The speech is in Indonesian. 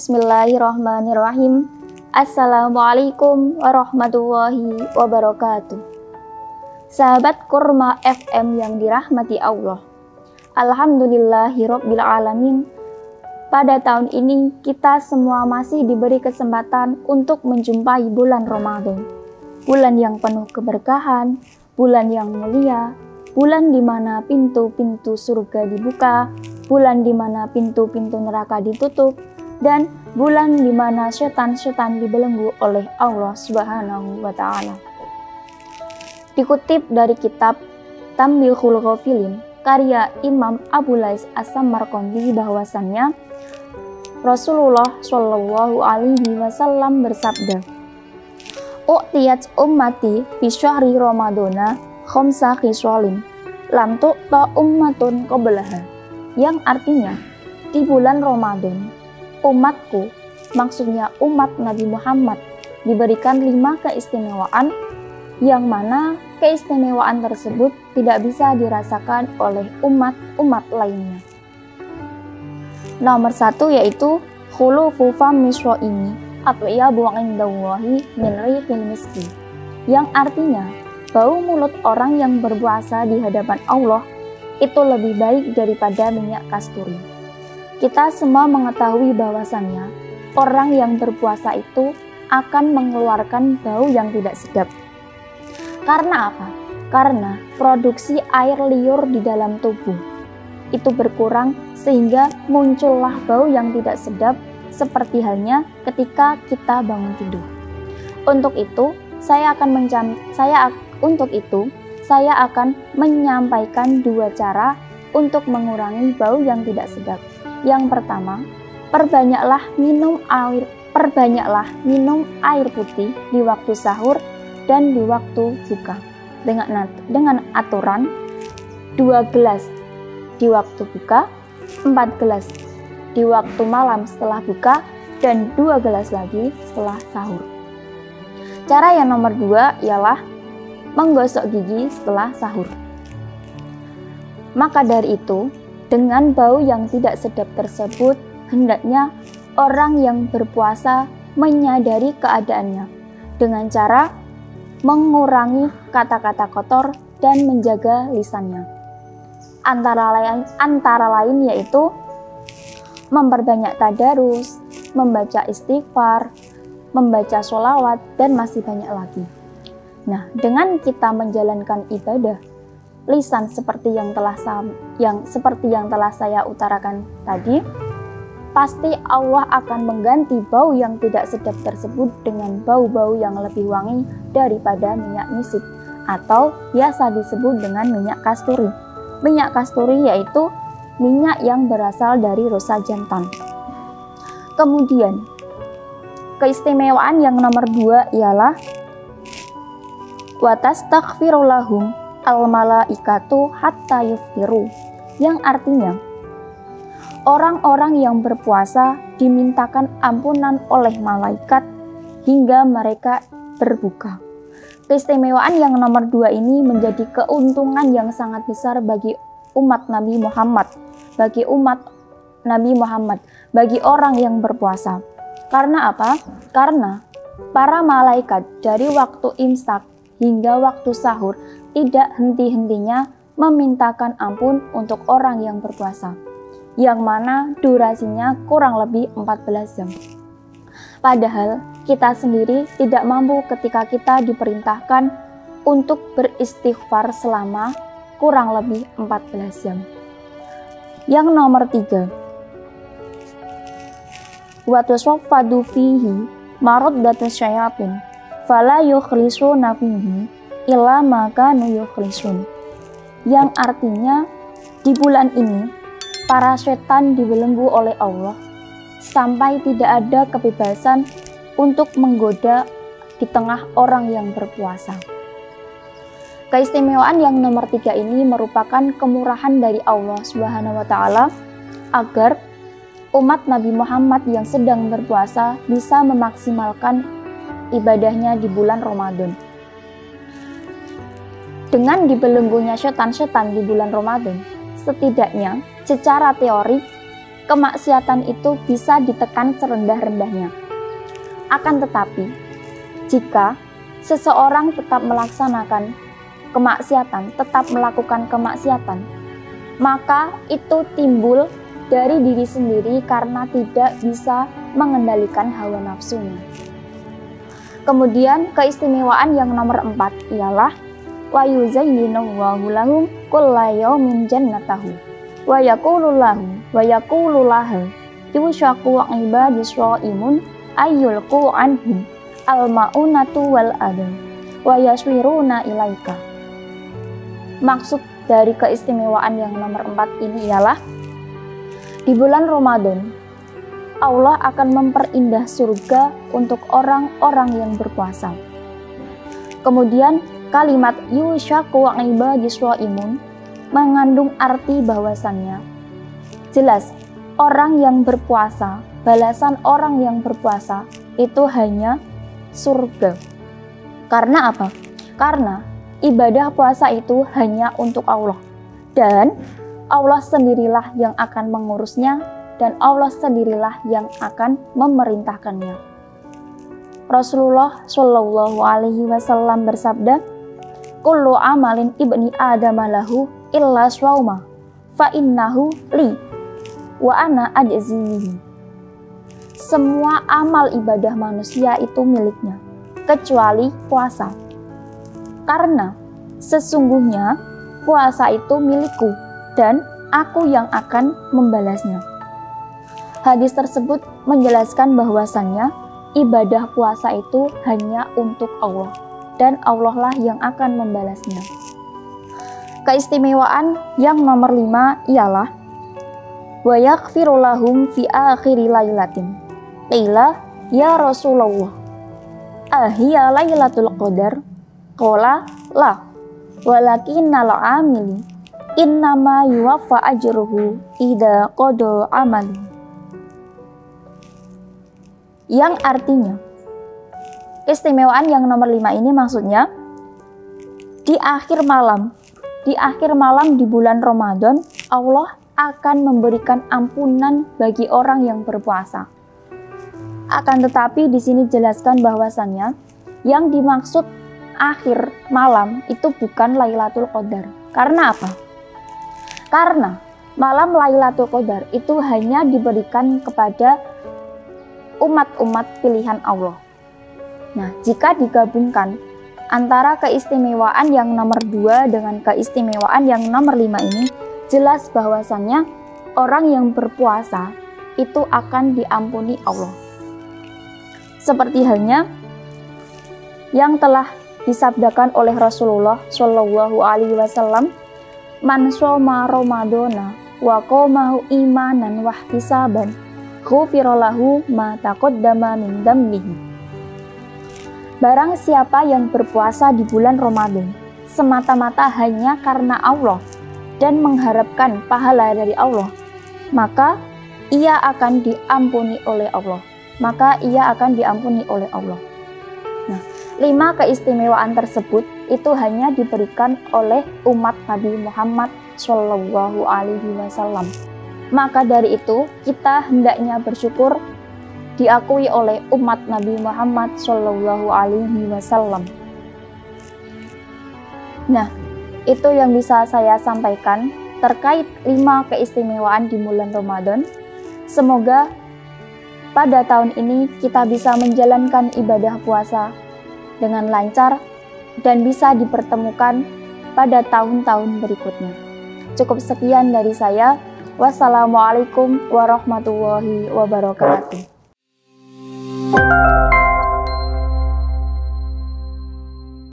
Bismillahirrahmanirrahim. Assalamualaikum warahmatullahi wabarakatuh. Sahabat Kurma FM yang dirahmati Allah, Alhamdulillahirabbil alamin. Pada tahun ini kita semua masih diberi kesempatan untuk menjumpai bulan Ramadan. Bulan yang penuh keberkahan, bulan yang mulia, bulan di mana pintu-pintu surga dibuka, bulan di mana pintu-pintu neraka ditutup, dan bulan di mana setan-setan dibelenggu oleh Allah Subhanahu wa Ta'ala. Dikutip dari kitab Tanbihul Ghafilin karya Imam Abu Lais As-Samarqandi bahwasannya Rasulullah Shallallahu Alaihi Wasallam bersabda, "U'tiyat ummati fi syahri Ramadana khamsa khisalin lam tu'ta ummatun qablaha," yang artinya di bulan Ramadan umatku, maksudnya umat Nabi Muhammad, diberikan 5 keistimewaan yang mana keistimewaan tersebut tidak bisa dirasakan oleh umat-umat lainnya. Nomor 1 yaitu khulufu fammi shaimi atyabu indallahi min rihil miski, yang artinya bau mulut orang yang berpuasa di hadapan Allah itu lebih baik daripada minyak kasturi. Kita semua mengetahui bahwasannya orang yang berpuasa itu akan mengeluarkan bau yang tidak sedap. Karena apa? Karena produksi air liur di dalam tubuh itu berkurang sehingga muncullah bau yang tidak sedap seperti halnya ketika kita bangun tidur. Untuk itu, saya akan menyampaikan 2 cara untuk mengurangi bau yang tidak sedap. Yang pertama, perbanyaklah minum air putih di waktu sahur dan di waktu buka dengan aturan 2 gelas di waktu buka, 4 gelas di waktu malam setelah buka, dan 2 gelas lagi setelah sahur. Cara yang nomor 2 ialah menggosok gigi setelah sahur. Maka dari itu, dengan bau yang tidak sedap tersebut, hendaknya orang yang berpuasa menyadari keadaannya dengan cara mengurangi kata-kata kotor dan menjaga lisannya. Antara lain yaitu memperbanyak tadarus, membaca istighfar, membaca sholawat, dan masih banyak lagi. Nah, dengan kita menjalankan ibadah lisan seperti yang telah saya utarakan tadi, pasti Allah akan mengganti bau yang tidak sedap tersebut dengan bau-bau yang lebih wangi daripada minyak misik atau biasa disebut dengan minyak kasturi. Minyak kasturi yaitu minyak yang berasal dari rusa jantan. Kemudian, keistimewaan yang nomor 2 ialah wa tastaghfiru lahum al-malaikatu hatta yuftiru, yang artinya orang-orang yang berpuasa dimintakan ampunan oleh malaikat hingga mereka berbuka. Keistimewaan yang nomor 2 ini menjadi keuntungan yang sangat besar bagi umat Nabi Muhammad, bagi orang yang berpuasa. Karena apa? Karena para malaikat dari waktu imsak hingga waktu sahur tidak henti-hentinya memintakan ampun untuk orang yang berpuasa, yang mana durasinya kurang lebih 14 jam. Padahal kita sendiri tidak mampu ketika kita diperintahkan untuk beristighfar selama kurang lebih 14 jam. Yang nomor 3, wa tusaffadu fihi maraddatus syayatin fala yukhlisuna fihi illa maka nuyukhlisun, yang artinya di bulan ini para setan dibelenggu oleh Allah sampai tidak ada kebebasan untuk menggoda di tengah orang yang berpuasa. Keistimewaan yang nomor 3 ini merupakan kemurahan dari Allah Subhanahu wa Ta'ala agar umat Nabi Muhammad yang sedang berpuasa bisa memaksimalkan ibadahnya di bulan Ramadan. Dengan dibelenggunya setan-setan di bulan Ramadan, setidaknya secara teori kemaksiatan itu bisa ditekan serendah-rendahnya. Akan tetapi, jika seseorang tetap melaksanakan kemaksiatan, tetap melakukan kemaksiatan, maka itu timbul dari diri sendiri karena tidak bisa mengendalikan hawa nafsunya. Kemudian keistimewaan yang nomor 4 ialah wa yuzayyinullahu lahum kulla yaumin jannatahu wa yaqulu lahu yushaqu ibadis shaimun ayyulqu anhum al-ma'unatu wal adl wa yaswiruna ilaika. Maksud dari keistimewaan yang nomor 4 ini ialah di bulan Ramadan Allah akan memperindah surga untuk orang-orang yang berpuasa. Kemudian kalimat yushaqu ibadis shaimun mengandung arti bahwasannya jelas orang yang berpuasa, balasan orang yang berpuasa itu hanya surga. Karena apa? Karena ibadah puasa itu hanya untuk Allah, dan Allah sendirilah yang akan mengurusnya, dan Allah sendirilah yang akan memerintahkannya. Rasulullah Shallallahu Alaihi Wasallam bersabda, "Kullu amalin ibni Adam lahu illa shauma, fa innahu li, wa ana ajzihi." Semua amal ibadah manusia itu miliknya, kecuali puasa. Karena sesungguhnya puasa itu milikku dan aku yang akan membalasnya. Hadis tersebut menjelaskan bahwasannya ibadah puasa itu hanya untuk Allah dan Allah lah yang akan membalasnya. Keistimewaan yang nomor 5 ialah wa yaghfiru lahum fi akhiri lailatin. Qila ya Rasulullah, ahiya lailatul qadar? Qala la, walakinnal amili innama yuwaffa ajruhu idza qada amali. Yang artinya, keistimewaan yang nomor 5 ini maksudnya di akhir malam di bulan Ramadan Allah akan memberikan ampunan bagi orang yang berpuasa. Akan tetapi di sini jelaskan bahwasannya yang dimaksud akhir malam itu bukan Lailatul Qadar. Karena apa? Karena malam Lailatul Qadar itu hanya diberikan kepada umat-umat pilihan Allah. Nah, jika digabungkan antara keistimewaan yang nomor 2 dengan keistimewaan yang nomor 5 ini, jelas bahwasannya orang yang berpuasa itu akan diampuni Allah. Seperti halnya yang telah disabdakan oleh Rasulullah Shallallahu Alaihi Wasallam, man shoma Ramadana wa qamahu imanan wa ihtisaban ghufira lahu ma taqaddama min dambihi. Barang siapa yang berpuasa di bulan Ramadan semata-mata hanya karena Allah dan mengharapkan pahala dari Allah, maka ia akan diampuni oleh Allah. Nah, 5 keistimewaan tersebut itu hanya diberikan oleh umat Nabi Muhammad Shallallahu Alaihi Wasallam. Maka dari itu kita hendaknya bersyukur diakui oleh umat Nabi Muhammad Shallallahu Alaihi Wasallam. Nah, itu yang bisa saya sampaikan terkait 5 keistimewaan di bulan Ramadan. Semoga pada tahun ini kita bisa menjalankan ibadah puasa dengan lancar dan bisa dipertemukan pada tahun-tahun berikutnya. Cukup sekian dari saya. Wassalamualaikum warahmatullahi wabarakatuh.